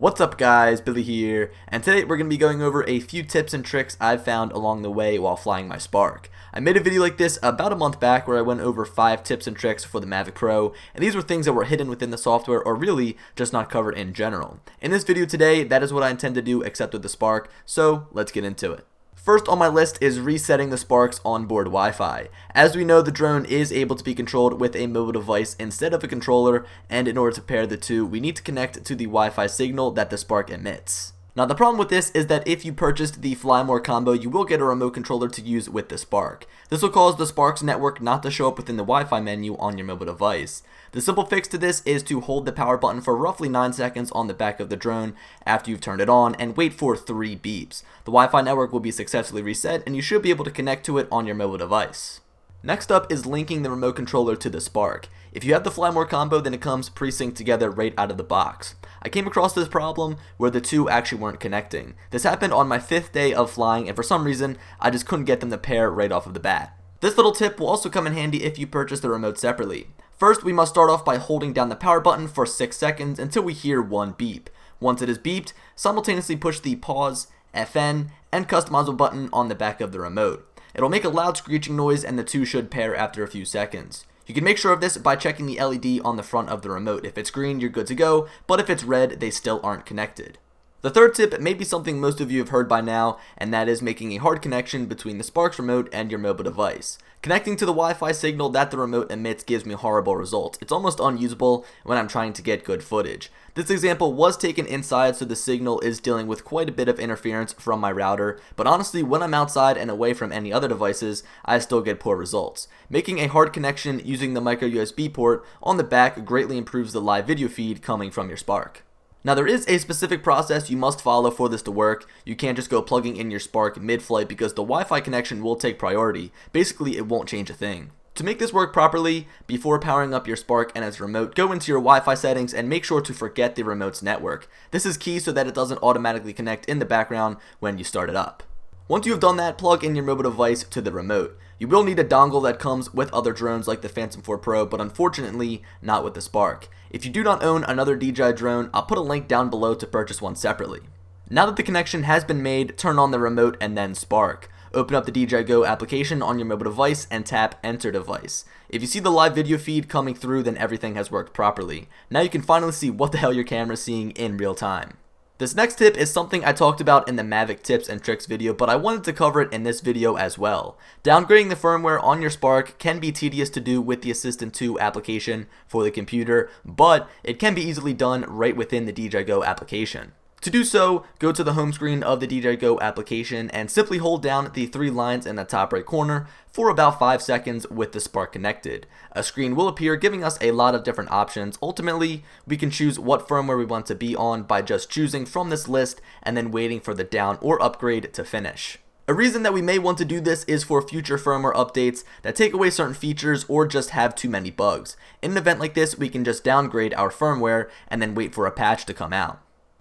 What's up guys, Billy here, and today we're going to be going over a few tips and tricks I've found along the way while flying my Spark. I made a video like this about a month back where I went over 5 tips and tricks for the Mavic Pro, and these were things that were hidden within the software or really just not covered in general. In this video today, that is what I intend to do except with the Spark, so let's get into it. First on my list is resetting the Spark's onboard Wi-Fi. As we know, the drone is able to be controlled with a mobile device instead of a controller, and in order to pair the two, we need to connect to the Wi-Fi signal that the Spark emits. Now the problem with this is that if you purchased the Firmware combo, you will get a remote controller to use with the Spark. This will cause the Spark's network not to show up within the Wi-Fi menu on your mobile device. The simple fix to this is to hold the power button for roughly 9 seconds on the back of the drone after you've turned it on and wait for 3 beeps. The Wi-Fi network will be successfully reset and you should be able to connect to it on your mobile device. Next up is linking the remote controller to the Spark. If you have the Firmware combo, then it comes pre-synced together right out of the box. I came across this problem where the two actually weren't connecting. This happened on my 5th day of flying, and for some reason, I just couldn't get them to pair right off of the bat. This little tip will also come in handy if you purchase the remote separately. First, we must start off by holding down the power button for 6 seconds until we hear 1 beep. Once it is beeped, simultaneously push the pause, FN, and customizable button on the back of the remote. It'll make a loud screeching noise and the two should pair after a few seconds. You can make sure of this by checking the LED on the front of the remote. If it's green, you're good to go, but if it's red, they still aren't connected. The third tip may be something most of you have heard by now, and that is making a hard connection between the Spark's remote and your mobile device. Connecting to the Wi-Fi signal that the remote emits gives me horrible results. It's almost unusable when I'm trying to get good footage. This example was taken inside, so the signal is dealing with quite a bit of interference from my router, but honestly when I'm outside and away from any other devices, I still get poor results. Making a hard connection using the micro USB port on the back greatly improves the live video feed coming from your Spark. Now there is a specific process you must follow for this to work. You can't just go plugging in your Spark mid-flight because the Wi-Fi connection will take priority. Basically, it won't change a thing. To make this work properly, before powering up your Spark and its remote, go into your Wi-Fi settings and make sure to forget the remote's network. This is key so that it doesn't automatically connect in the background when you start it up. Once you have done that, plug in your mobile device to the remote. You will need a dongle that comes with other drones like the Phantom 4 Pro, but unfortunately not with the Spark. If you do not own another DJI drone, I'll put a link down below to purchase one separately. Now that the connection has been made, turn on the remote and then Spark. Open up the DJI Go application on your mobile device and tap Enter Device. If you see the live video feed coming through, then everything has worked properly. Now you can finally see what the hell your camera is seeing in real time. This next tip is something I talked about in the Mavic tips and tricks video, but I wanted to cover it in this video as well. Downgrading the firmware on your Spark can be tedious to do with the Assistant 2 application for the computer, but it can be easily done right within the DJI Go application. To do so, go to the home screen of the DJI Go application and simply hold down the 3 lines in the top right corner for about 5 seconds with the Spark connected. A screen will appear giving us a lot of different options. Ultimately, we can choose what firmware we want to be on by just choosing from this list and then waiting for the down or upgrade to finish. A reason that we may want to do this is for future firmware updates that take away certain features or just have too many bugs. In an event like this, we can just downgrade our firmware and then wait for a patch to come out.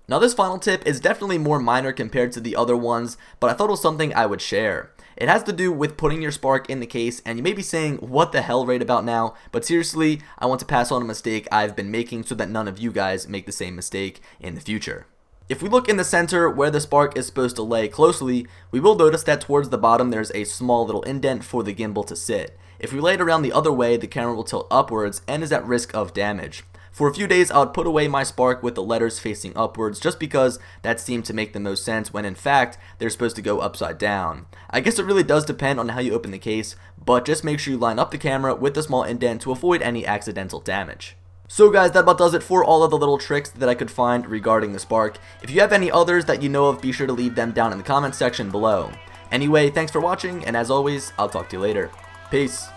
Now this final tip is definitely more minor compared to the other ones, but I thought it was something I would share. It has to do with putting your Spark in the case, and you may be saying, what the hell right about now? But seriously, I want to pass on a mistake I've been making so that none of you guys make the same mistake in the future. If we look in the center where the Spark is supposed to lay closely, we will notice that towards the bottom there's a small little indent for the gimbal to sit. If we lay it around the other way, the camera will tilt upwards and is at risk of damage. For a few days, I would put away my Spark with the letters facing upwards just because that seemed to make the most sense when in fact they're supposed to go upside down. I guess it really does depend on how you open the case, but just make sure you line up the camera with the small indent to avoid any accidental damage. So guys, that about does it for all of the little tricks that I could find regarding the Spark. If you have any others that you know of, be sure to leave them down in the comment section below. Anyway, thanks for watching, and as always, I'll talk to you later. Peace.